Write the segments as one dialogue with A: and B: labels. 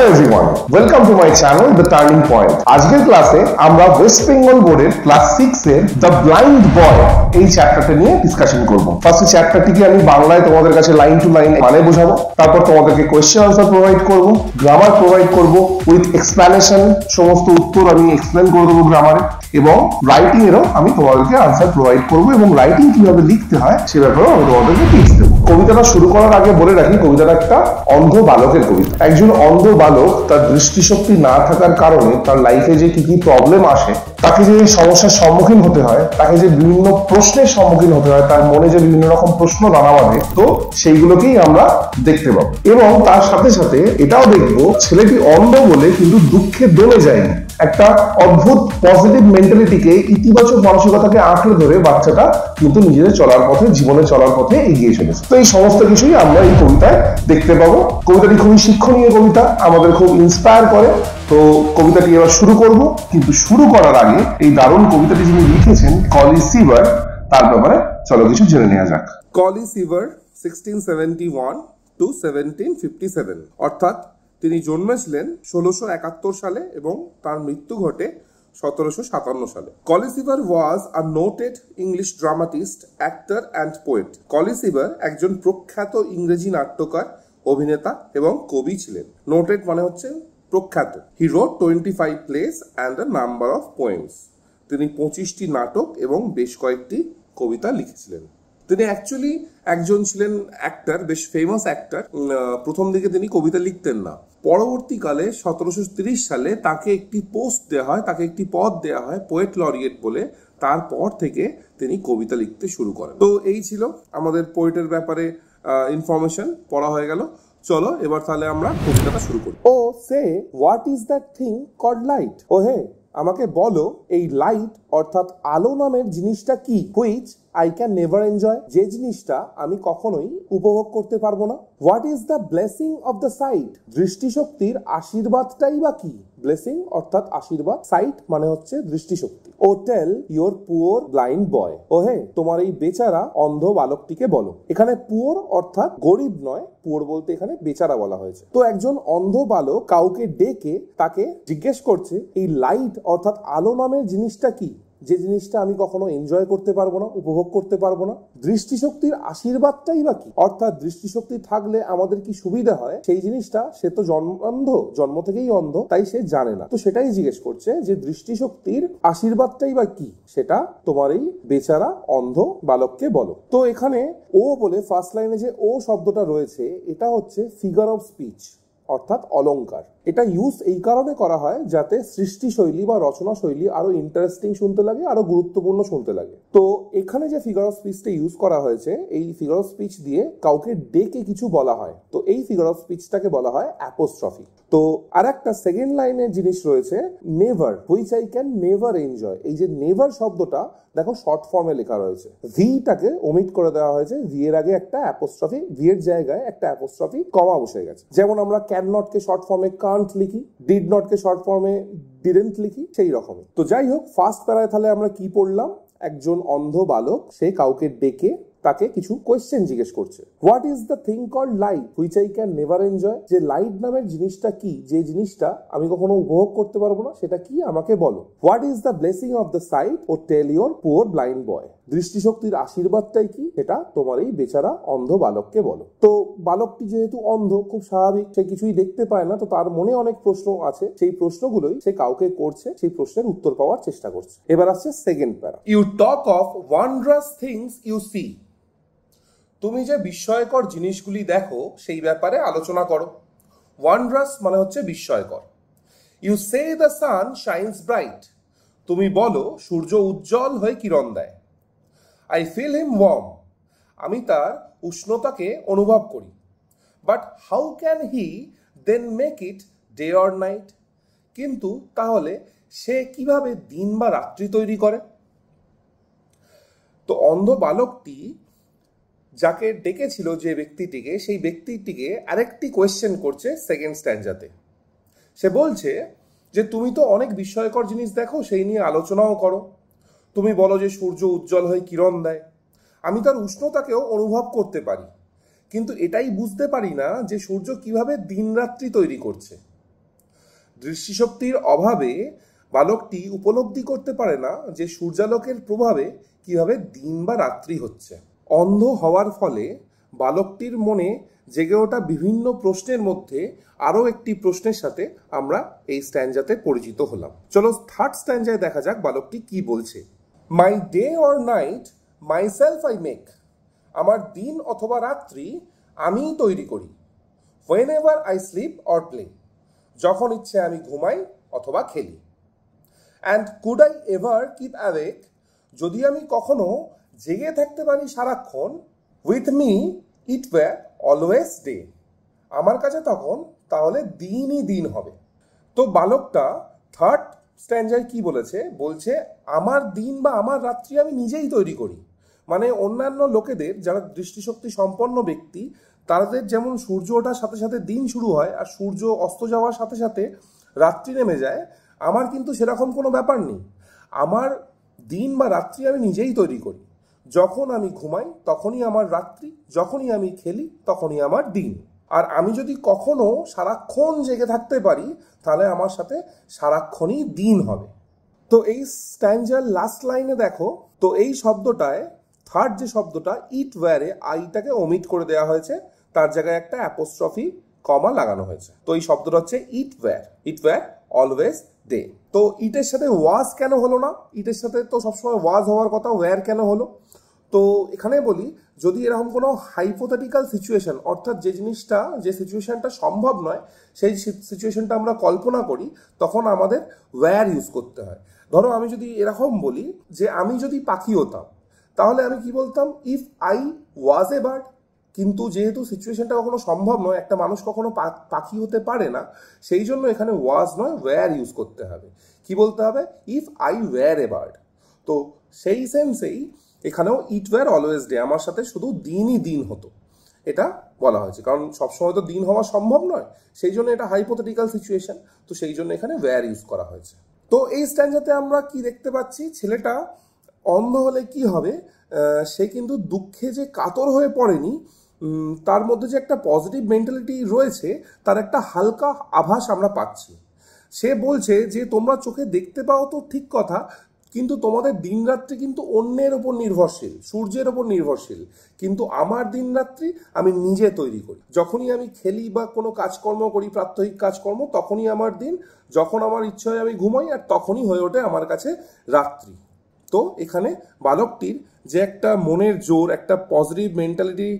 A: Everyone, welcome to my channel the turning point. আজকের ক্লাসে আমরা ওয়েস্ট বেঙ্গল বোর্ডের ক্লাস 6 এর দ্য ব্লাইন্ড বয় এই চ্যাপ্টারটা নিয়ে ডিসকাশন করব। ফার্স্ট চ্যাপ্টারটিকে আমি বাংলায় তোমাদের কাছে লাইন টু লাইন মানে বোঝাবো, তারপর তোমাদেরকে কোয়েশ্চেন আনসার প্রোভাইড করব, গ্রামার প্রোভাইড করব উইথ এক্সপ্লেনেশন, সমস্ত উত্তর আমি এক্সপ্লেন করে দেবো গ্রামারে, এবং রাইটিং এরও আমি তোমাদেরকে আনসার প্রোভাইড করব, এবং রাইটিং কিভাবে লিখতে হয় সে ব্যাপারেও আমি তোমাদেরকে টিপস দেবো। কবিতাটা শুরু করার আগে বলে রাখি, কবিতাটা একটা অন্ধ বালকের কবিতা। একজন অন্ধ বালক তার দৃষ্টিশক্তি না থাকার কারণে তার লাইফে যে কি কি প্রবলেম আসে, তাকে যে সমস্যার সম্মুখীন হতে হয়, তাকে যে বিভিন্ন প্রশ্নের সম্মুখীন হতে হয়, তার মনে যে বিভিন্ন রকম প্রশ্ন দানা বাঁধে, তো সেইগুলোকেই আমরা দেখতে পাবো। এবং তার সাথে সাথে এটাও দেখবো ছেলেটি অন্ধ বলে কিন্তু দুঃখে দমে যায়নি। একটা অদ্ভুত পজিটিভ মেন্টালিটিকে, ইতিবাচক মানসিকতাকে আঁকড়ে ধরে বাচ্চাটা কিন্তু নিজেদের চলার পথে, জীবনে চলার পথে এগিয়ে চলেছে। তো এই সমস্ত কিছুই আমরা এই কবিতায় দেখতে পাবো। কবিতাটি খুবই শিক্ষণীয় কবিতা, আমাদের খুব ইন্সপায়ার করে। তো কবিতাটি এবার শুরু করব, কিন্তু শুরু করার আগে এই দারুণ কবিতাটি যিনি লিখেছেন কলি সিভার, তার ব্যাপারে চলো কিছু জেনে নেওয়া যাক।
B: কলি সিভার 1671 to 1757, অর্থাৎ তিনি জন্মেছিলেন 1671 সালে এবং তার মৃত্যু ঘটে 1757 সালে। Colley Cibber was a noted English dramatist, actor and poet. Colley Cibber একজন প্রখ্যাত ইংরেজি নাট্যকার, অভিনেতা এবং কবি ছিলেন। নোটেড মানে হচ্ছে প্রখ্যাত। হি রোট 25 place and a number of poems. তিনি 25টি নাটক এবং বেশ কয়েকটি কবিতা লিখেছিলেন। তিনি অ্যাকচুয়ালি একজন ছিলেন অ্যাক্টর, বেশ ফেমাস অ্যাক্টর। প্রথম দিকে তিনি কবিতা লিখতেন না। পরবর্তীকালে 1730 সালে তাকে একটি পোস্ট দেওয়া হয়, তাকে একটি পদ দেওয়া হয় পোয়েট লরিয়েট বলে। তারপর থেকে তিনি কবিতা লিখতে শুরু করেন। তো এই ছিল আমাদের পোয়েটের ব্যাপারে ইনফরমেশন পড়া হয়ে গেল। চলো এবার তাহলে আমরা কবিতাটা শুরু করি। O say what is that thing called light. ও হে, আমাকে বলো এই লাইট অর্থাৎ আলো নামের জিনিসটা কি, which I can never enjoy, যে জিনিসটা আমি কখনোই উপভোগ করতে পারবো না। What is the blessing of the sight, দৃষ্টিশক্তির আশীর্বাদটাই বা কি। ব্লেসিং অর্থাৎ আশীর্বাদ, সাইট মানে হচ্ছে দৃষ্টিশক্তি। O tell your poor blind boy. ও হে, তোমার এই বেচারা অন্ধ বালকটিকে বলো। এখানে পুয়ার অর্থাৎ গরিব নয়, পুয়ার বলতে এখানে বেচারা বলা হয়েছে। তো একজন অন্ধ বালক কাউকে ডেকে তাকে জিজ্ঞেস করছে এই লাইট অর্থাৎ আলো নামের জিনিসটা কি, যে জিনিসটা আমি কখনো এনজয় করতে পারবো না, উপভোগ করতে পারবো না। দৃষ্টিশক্তির আশীর্বাদটাই বা কি, অর্থাৎ দৃষ্টিশক্তি থাকলে আমাদের কি সুবিধা হয়, সেই জিনিসটা সে তো অন্ধ, জন্ম থেকেই অন্ধ, তাই সে জানে না। তো সেটাই জিজ্ঞেস করছে যে দৃষ্টিশক্তির আশীর্বাদটাই বা কি, সেটা তোমার এই বেচারা অন্ধ বালককে বলো। তো এখানে ও বলে ফার্স্ট লাইনে যে ও শব্দটা রয়েছে, এটা হচ্ছে ফিগার অফ স্পিচ অর্থাৎ অলংকার। এটা ইউজ এই কারণে করা হয় যাতে সৃষ্টি শৈলী বা রচনা শৈলী আরো ইন্টারেস্টিং শুনতে লাগে, আরো গুরুত্বপূর্ণ শুনতে লাগে। তো এখানে যে ফিগার অফ স্পিচটা ইউজ করা হয়েছে, এই ফিগার অফ স্পিচ দিয়ে কাউকে ডেকে কিছু বলা হয়, তো এই ফিগার অফ স্পিচটাকে বলা হয় অ্যাপোস্ট্রফি। তো আর একটা সেকেন্ড লাইনের জিনিস রয়েছে never, which I can never enjoy. এই যে নেভার শব্দটা দেখো শর্ট ফর্মে লেখা রয়েছে, ভিটাকে ওমিট করে দেওয়া হয়েছে, ভি এর আগে একটা অ্যাপোস্ট্রফি, ভি এর জায়গায় একটা অ্যাপোস্ট্রফি কমা বসে গেছে। যেমন আমরা ক্যান নট কে শর্ট ফর্মে কান্ট লিখি, ডিড নট কে শর্ট ফর্মে ডিডেন্ট লিখি, সেই রকমই। তো যাই হোক, ফার্স্ট প্যারায় তাহলে আমরা কি পড়লাম, একজন অন্ধ বালক সে কাউকে ডেকে তাকে কিছু কোয়েশ্চেন জিজ্ঞেস করছে। What is the thing called light which I can never enjoy, যে লাইট নামের জিনিসটা কি, যে জিনিসটা আমি কখনো উপভোগ করতে পারবো না, সেটা কি আমাকে বলো। What is the blessing of the sight O tell your poor blind boy, দৃষ্টিশক্তির আশীর্বাদটাই কি, সেটা তোমার এই বেচারা অন্ধ বালককে বলো। তো বালকটি যেহেতু অন্ধ, খুব স্বাভাবিক, সে কিছুই দেখতে পায় না, তো তার মনে অনেক প্রশ্ন আছে, সেই প্রশ্নগুলোই সে কাউকে করছে, সেই প্রশ্নের উত্তর পাওয়ার চেষ্টা করছে। এবার আসছে second para. You talk of wondrous things you see, তুমি যে বিস্ময়কর জিনিসগুলি দেখো সেই ব্যাপারে আলোচনা করো। ওয়ান্ডারাস মানে হচ্ছে বিস্ময়কর। You say the sun shines bright, তুমি বলো সূর্য উজ্জ্বল হয়ে কিরণ দেয়। আই ফিল হিম ওয়ার্ম, আমি তার উষ্ণতাকে অনুভব করি। But how can he then make it day or night, কিন্তু তাহলে সে কিভাবে দিন বা রাত্রি তৈরি করে। তো অন্ধ বালকটি যাকে ডেকেছিল, যে ব্যক্তিটিকে, সেই ব্যক্তিটিকে আরেকটি কোয়েশ্চেন করছে সেকেন্ড স্ট্যান্জাতে। সে বলছে যে তুমি তো অনেক বিস্ময়কর জিনিস দেখো, সেই নিয়ে আলোচনাও করো। তুমি বলো যে সূর্য উজ্জ্বল হয়ে কিরণ দেয়, আমি তার উষ্ণতাকেও অনুভব করতে পারি, কিন্তু এটাই বুঝতে পারি না যে সূর্য কিভাবে দিন রাত্রি তৈরি করছে। দৃষ্টিশক্তির অভাবে বালকটি উপলব্ধি করতে পারে না যে সূর্যালোকের প্রভাবে কিভাবে দিন বা রাত্রি হচ্ছে। অন্ধ হওয়ার ফলে বালকটির মনে জেগে ওঠা বিভিন্ন প্রশ্নের মধ্যে আরও একটি প্রশ্নের সাথে আমরা এই স্ট্যাঞ্জাতে পরিচিত হলাম। চলো থার্ড স্ট্যাঞ্জায় দেখা যাক বালকটি কি বলছে। My day or night myself I make. আমার দিন অথবা রাত্রি আমিই তৈরি করি। Whenever I sleep or play. যখন ইচ্ছে আমি ঘুমাই অথবা খেলি। And could I ever keep awake. যদি আমি কখনো জেগে থাকতে পারি সারাক্ষণ, with me it were always day. আমার কাছে তখন তাহলে দিনই দিন হবে। তো বালকটা থার্ড স্ট্যাঞ্জায় কি বলেছে? বলছে আমার দিন বা আমার রাত্রি আমি নিজেই তৈরি করি। মানে অন্যান্য লোকেদের যারা দৃষ্টিশক্তি সম্পন্ন ব্যক্তি, তাদের যেমন সূর্য ওঠার সাথে সাথে দিন শুরু হয় আর সূর্য অস্ত যাওয়ার সাথে সাথে রাত্রি নেমে যায়, আমার কিন্তু সেরকম কোনো ব্যাপার নেই। আমার দিন বা রাত্রি আমি নিজেই তৈরি করি। যখন আমি ঘুমাই তখনই আমার রাত্রি, যখনই আমি খেলি তখনই আমার দিন। আর আমি যদি কখনো সারাক্ষণ জেগে থাকতে পারি তাহলে আমার সাথে সারাক্ষণই দিন হবে। তো এই স্ট্যাঞ্জার লাস্ট লাইনে দেখো, তো এই শব্দটায় থার্ড যে শব্দটা ইট ওয়্যারে আইটাকে ওমিট করে দেওয়া হয়েছে, তার জায়গায় একটা অ্যাপোস্ট্রফি কমা লাগানো হয়েছে। তো এই শব্দটা হচ্ছে ইট ওয়্যার অলওয়েজ ডে। তো ইটের সাথে ওয়াজ কেন হলো না? ইটের সাথে তো সবসময় ওয়াজ হওয়ার কথা, ওয়্যার কেন হলো? তো এখানে বলি, যদি এরকম কোনো হাইপোথেটিক্যাল সিচুয়েশন, অর্থাৎ যে সিচুয়েশনটা সম্ভব নয় সেই সিচুয়েশনটা আমরা কল্পনা করি, তখন আমাদের ওয়্যার ইউজ করতে হয়। ধরো আমি যদি এরকম বলি যে আমি যদি পাখি হতাম, তাহলে আমি কি বলতাম? If I was a bird. কিন্তু যেহেতু সিচুয়েশনটা কখনো সম্ভব নয়, একটা মানুষ কখনো পাখি হতে পারে না, সেই জন্য এখানে ওয়াজ নয় ওয়্যার ইউজ করতে হবে। কি বলতে হবে? If I were a bird. তো সেই সেন্সেই এখানেও ইট ওয়্যার অলওয়েজ ডে, আমার সাথে শুধু দিনই দিন হতো, এটা বলা হয়েছে। কারণ সবসময় তো দিন হওয়া সম্ভব নয়, সেই জন্য এটা হাইপোথেটিক্যাল সিচুয়েশন, তো সেই জন্য এখানে ওয়্যার ইউজ করা হয়েছে। তো এই স্ট্যাঞ্জাতে আমরা কি দেখতে পাচ্ছি? ছেলেটা অন্ধ হলে কি হবে, সে কিন্তু দুঃখে যে কাতর হয়ে পড়েনি, তার মধ্যে যে একটা পজিটিভ মেন্টালিটি রয়েছে তার একটা হালকা আভাস আমরা পাচ্ছি। সে বলছে যে তোমরা চোখে দেখতে পাও তো ঠিক কথা, কিন্তু তোমাদের দিন রাত্রি কিন্তু অন্যের ওপর নির্ভরশীল, সূর্যের ওপর নির্ভরশীল। কিন্তু আমার দিন রাত্রি আমি নিজে তৈরি করি। যখনই আমি খেলি বা কোনো কাজকর্ম করি, প্রাত্যহিক কাজকর্ম, তখনই আমার দিন। যখন আমার ইচ্ছে হয় আমি ঘুমাই, আর তখনই হয়ে ওঠে আমার কাছে রাত্রি। তো এখানে বালকটির যে একটা মনের জোর, একটা পজিটিভ মেন্টালিটি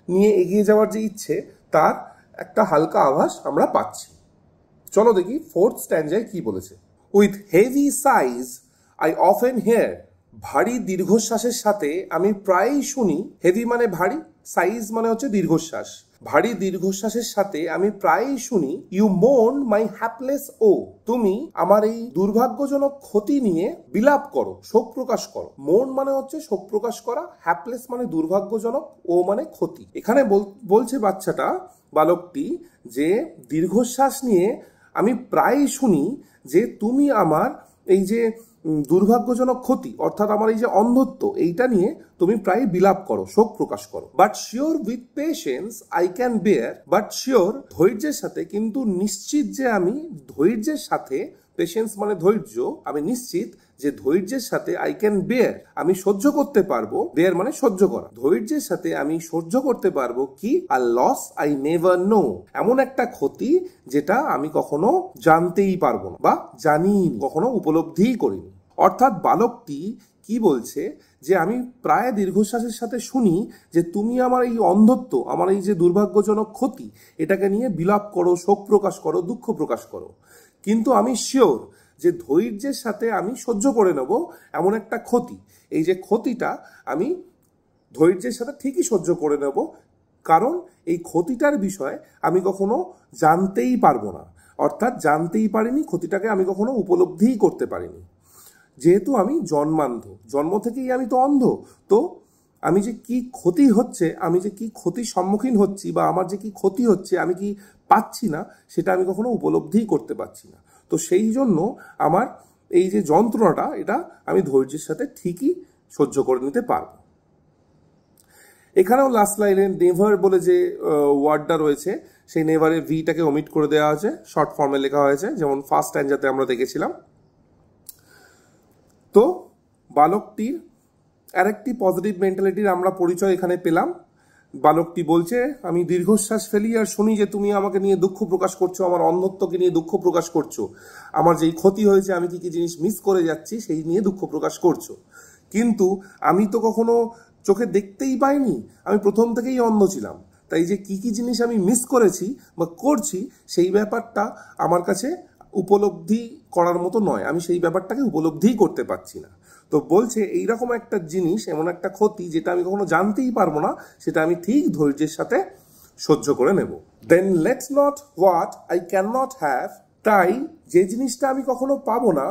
B: নিয়ে এগিয়ে যাওয়ার যে ইচ্ছে, তার একটা হালকা আভাস আমরা পাচ্ছি। চলো দেখি ফোর্থ স্ট্যাঞ্জায় কি বলেছে। With heavy sighs I often hear. ভারী দীর্ঘশ্বাসের সাথে আমি প্রায়ই শুনি। হেভি মানে ভারী, সাইজ মানে হচ্ছে দীর্ঘশ্বাস। ভারী দীর্ঘশ্বাসের সাথে আমি প্রায়ই শুনি, ইউ মোর্ন মাই হ্যাপলেস ও। তুমি আমার এই দুর্ভাগ্যজনক ক্ষতি নিয়ে বিলাপ করো, শোক প্রকাশ করো। মোর্ন মানে হচ্ছে শোক প্রকাশ করা, হ্যাপলেস মানে দুর্ভাগ্যজনক, ও মানে ক্ষতি। এখানে বলছে বাচ্চাটা, বালকটি, যে দীর্ঘশ্বাস নিয়ে আমি প্রায়ই শুনি যে তুমি আমার এই যে দুর্ভাগ্যজনক ক্ষতি, অর্থাৎ আমার এই যে অন্ধত্ব, এইটা নিয়ে তুমি প্রায় বিলাপ করো, শোক প্রকাশ করো। But sure with patience I can bear. But sure ধৈর্যের সাথে, কিন্তু নিশ্চিত যে আমি ধৈর্যের সাথে, পেশেন্স মানে ধৈর্য, আমি নিশ্চিত যে ধৈর্যের সাথে আই ক্যান বেয়ার, আমি সহ্য করতে পারবো। বেয়ার মানে সহ্য করা। ধৈর্যের সাথে আমি সহ্য করতে পারবো কি? আ লস আই নেভার নো। এমন একটা ক্ষতি যেটা আমি কখনো জানতেই পারবো না বা জানি কখনো উপলব্ধিই করিনি। অর্থাৎ বালকটি কি বলছে, যে আমি প্রায় দীর্ঘশ্বাসের সাথে শুনি যে তুমি আমার এই অন্ধত্ব, আমার এই যে দুর্ভাগ্যজনক ক্ষতি, এটাকে নিয়ে বিলাপ করো, শোক প্রকাশ করো, দুঃখ প্রকাশ করো। কিন্তু আমি শিওর যে ধৈর্যের সাথে আমি সহ্য করে নেব এমন একটা ক্ষতি। এই যে ক্ষতিটা আমি ধৈর্যের সাথে ঠিকই সহ্য করে নেব, কারণ এই ক্ষতিটার বিষয় আমি কখনো জানতেই পারবো না। অর্থাৎ জানতেই পারিনি, ক্ষতিটাকে আমি কখনো উপলব্ধিই করতে পারিনি। যেহেতু আমি জন্মান্ধ, জন্ম থেকেই আমি তো অন্ধ, তো আমি যে কি ক্ষতি হচ্ছে, আমি যে কি ক্ষতির সম্মুখীন হচ্ছি, বা আমার যে কি ক্ষতি হচ্ছে আমি কি পাচ্ছি না, সেটা আমি কখনো উপলব্ধিই করতে পারছি না। তো সেই জন্য আমার এই যে যন্ত্রণাটা, এটা আমি ধৈর্যের সাথে ঠিকই সহ্য করে নিতে পারবো। এখানেও লাস্ট লাইনে নেভার বলে যে ওয়ার্ডটা রয়েছে সেই নেভারের ভিটাকে ওমিট করে দেওয়া আছে, শর্ট ফর্মে লেখা হয়েছে, যেমন ফার্স্ট স্ট্যাঞ্জাতে আমরা দেখেছিলাম। তো বালকটির আরেকটি পজিটিভ মেন্টালিটির আমরা পরিচয় এখানে পেলাম। বালকটি বলছে, আমি দীর্ঘশ্বাস ফেলি আর শুনি যে তুমি আমাকে নিয়ে দুঃখ প্রকাশ করছো, আমার অন্ধত্বকে নিয়ে দুঃখ প্রকাশ করছো, আমার যেই ক্ষতি হয়েছে, আমি কি কি জিনিস মিস করে যাচ্ছি সেই নিয়ে দুঃখ প্রকাশ করছো। কিন্তু আমি তো কখনো চোখে দেখতেই পাইনি, আমি প্রথম থেকেই অন্ধ ছিলাম, তাই যে কি কি জিনিস আমি মিস করেছি বা করছি সেই ব্যাপারটা আমার কাছে উপলব্ধি করার মতো নয়, আমি সেই ব্যাপারটাকে উপলব্ধিই করতে পারছি না। তো বলছে এইরকম একটা জিনিস, এমন একটা ক্ষতি যেটা আমি কখনো জানতেই পারবো না, সেটা আমি ঠিক ধৈর্যের সাথে সহ্য করে নেব। Then let's not what I can not have, তাই যে জিনিসটা আমি কখনো পাবো না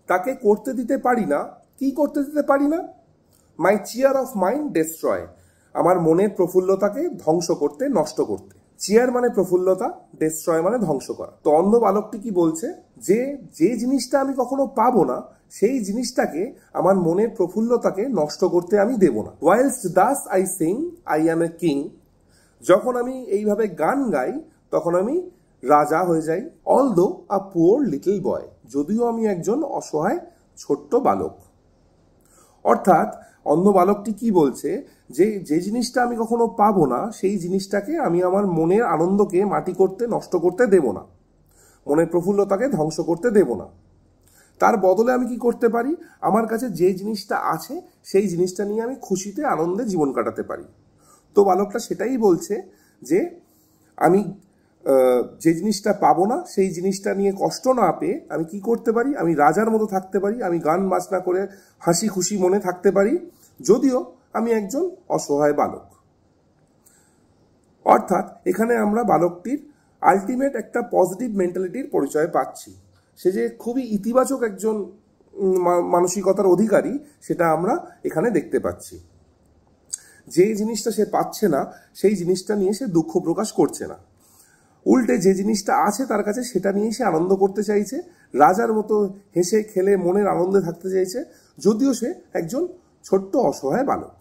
B: তাকে করতে দিতে পারি না। কি করতে দিতে পারি না? মাই চিয়ার অফ মাইন্ড ডেস্ট্রয়, আমার মনের প্রফুল্লতাকে ধ্বংস করতে, নষ্ট করতে। চিয়ার মানে প্রফুল্লতা, ডেস্ট্রয় মানে ধ্বংস করা। তো অন্ধ বালকটি কি বলছে, যে যে জিনিসটা আমি কখনো পাবো না সেই জিনিসটাকে, আমার মনের প্রফুল্লতাকে নষ্ট করতে আমি দেব না। Whilst thus I sing I am a king, যখন আমি এইভাবে গান গাই তখন আমি রাজা হয়ে যাই। Although a poor little boy, যদিও আমি একজন অসহায় ছোট্ট বালক। অর্থাৎ অন্ধ বালকটি কি বলছে, যে যে জিনিসটা আমি কখনো পাবো না সেই জিনিসটাকে আমি আমার মনের আনন্দকে মাটি করতে, নষ্ট করতে দেব না, মনের প্রফুল্লতাকে ধ্বংস করতে দেব না। তার বদলে আমি কি করতে পারি, আমার কাছে যে জিনিসটা আছে সেই জিনিসটা নিয়ে আমি খুশিতে, আনন্দে জীবন কাটাতে পারি। তো বালকটা সেটাই বলছে যে আমি যে জিনিসটা পাবো না সেই জিনিসটা নিয়ে কষ্ট না পেয়ে আমি কি করতে পারি, আমি রাজার মতো থাকতে পারি, আমি গান বাজনা করে হাসি খুশি মনে থাকতে পারি, যদিও আমি একজন অসহায় বালক। অর্থাৎ এখানে আমরা বালকটির আলটিমেট একটা পজিটিভ মেন্টালিটির পরিচয় পাচ্ছি। সে যে খুবই ইতিবাচক একজন মানসিকতার অধিকারী সেটা আমরা এখানে দেখতে পাচ্ছি। যে জিনিসটা সে পাচ্ছে না সেই জিনিসটা নিয়ে সে দুঃখ প্রকাশ করছে না, উল্টে যে জিনিসটা আছে তার কাছে সেটা নিয়ে সে আনন্দ করতে চাইছে, রাজার মতো হেসে খেলে মনের আনন্দে থাকতে চাইছে, যদিও সে একজন ছোট্ট অসহায় বালক।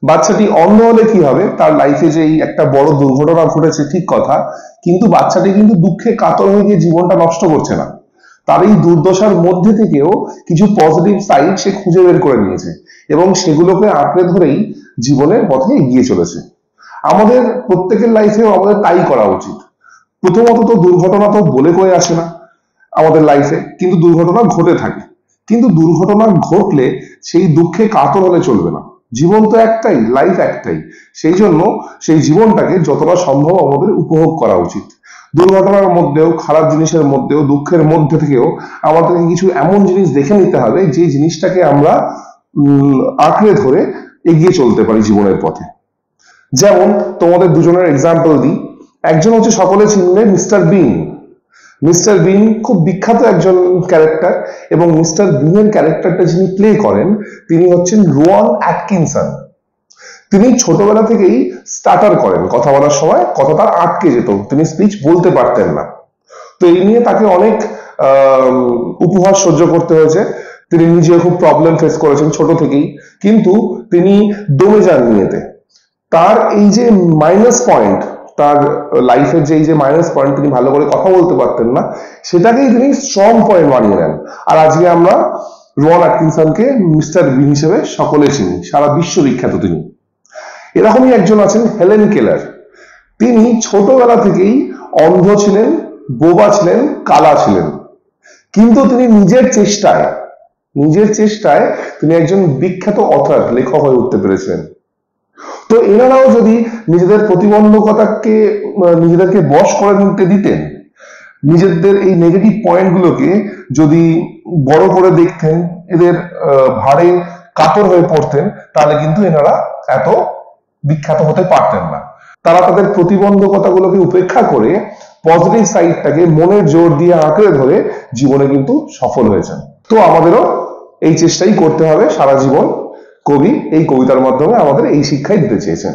A: বাচ্চাটি অন্ধ হলে কি হবে, তার লাইফে যে এই একটা বড় দুর্ঘটনা ঘটেছে ঠিক কথা, কিন্তু বাচ্চাটি কিন্তু দুঃখে কাতর হয়ে গিয়ে জীবনটা নষ্ট করছে না। তার এই দুর্দশার মধ্যে থেকেও কিছু পজিটিভ সাইড সে খুঁজে বের করে নিয়েছে এবং সেগুলোকে আঁকড়ে ধরেই জীবনের পথে এগিয়ে চলেছে। আমাদের প্রত্যেকের লাইফেও আমাদের তাই করা উচিত। প্রথমত তো দুর্ঘটনা তো বলে কয়ে আসে না আমাদের লাইফে, কিন্তু দুর্ঘটনা ঘটে থাকে। কিন্তু দুর্ঘটনা ঘটলে সেই দুঃখে কাতর হলে চলবে না। জীবন তো একটাই, লাইফ একটাই, সেই জন্য সেই জীবনটাকে যতটা সম্ভব আমাদের উপভোগ করা উচিত। দুর্ঘটনার মধ্যেও, খারাপ জিনিসের মধ্যেও, দুঃখের মধ্যে থেকেও আমাদেরকে কিছু এমন জিনিস দেখে নিতে হবে যে জিনিসটাকে আমরা আঁকড়ে ধরে এগিয়ে চলতে পারি জীবনের পথে। যেমন তোমাদের দুজনের এক্সাম্পল দিই। একজন হচ্ছে সকলে চিনলে মিস্টার বিন। মিস্টার বিন খুব বিখ্যাত একজন ক্যারেক্টার, এবং মিস্টার বিনের ক্যারেক্টারটা যিনি প্লে করেন তিনি হচ্ছেন রোয়ান অ্যাটকিনসন। তিনি ছোটবেলা থেকেই স্টাটার করেন, কথা বলার সময় কথাটা আটকে যেত, তিনি স্পিচ বলতে পারতেন না। তো এই নিয়ে তাকে অনেক উপহাস সহ্য করতে হয়েছে, তিনি নিজে খুব প্রবলেম ফেস করেছেন ছোট থেকেই, কিন্তু তিনি দমে যাননি এতে। তার এই যে মাইনাস পয়েন্ট, তার লাইফের যে এই যে মাইনাস পয়েন্ট, তিনি ভালো করে কথা বলতে পারতেন না, সেটাকেই তিনি স্ট্রং পয়েন্ট বানিয়ে নেন। আর আজকে আমরা রোয়ান অ্যাটকিনসনকে মিস্টার বিন হিসেবে সকলে চিনি, সারা বিশ্ববিখ্যাত তিনি। এরকমই একজন আছেন হেলেন কেলার। তিনি ছোটবেলা থেকেই অন্ধ ছিলেন, বোবা ছিলেন, কালা ছিলেন, কিন্তু তিনি নিজের চেষ্টায় তিনি একজন বিখ্যাত অথর, লেখক হয়ে উঠতে পেরেছিলেন। তো এনারাও যদি নিজেদের প্রতিবন্ধকতাকে নিজেদেরকে বশ করে নিতে দিতেন, নিজেদের এই নেগেটিভ পয়েন্টগুলোকে যদি বড় করে দেখতেন, এদের ভারে কাতর হয়ে পড়তেন, তাহলে কিন্তু এনারা এত বিখ্যাত হতে পারতেন না। তারা তাদের প্রতিবন্ধকতাগুলোকে উপেক্ষা করে পজিটিভ সাইডটাকে মনের জোর দিয়ে আঁকড়ে ধরে জীবনে কিন্তু সফল হয়েছেন। তো আমাদেরও এই চেষ্টাই করতে হবে সারা জীবন। কবি এই কবিতার মাধ্যমে আমাদের এই শিক্ষাই দিতে চেয়েছেন।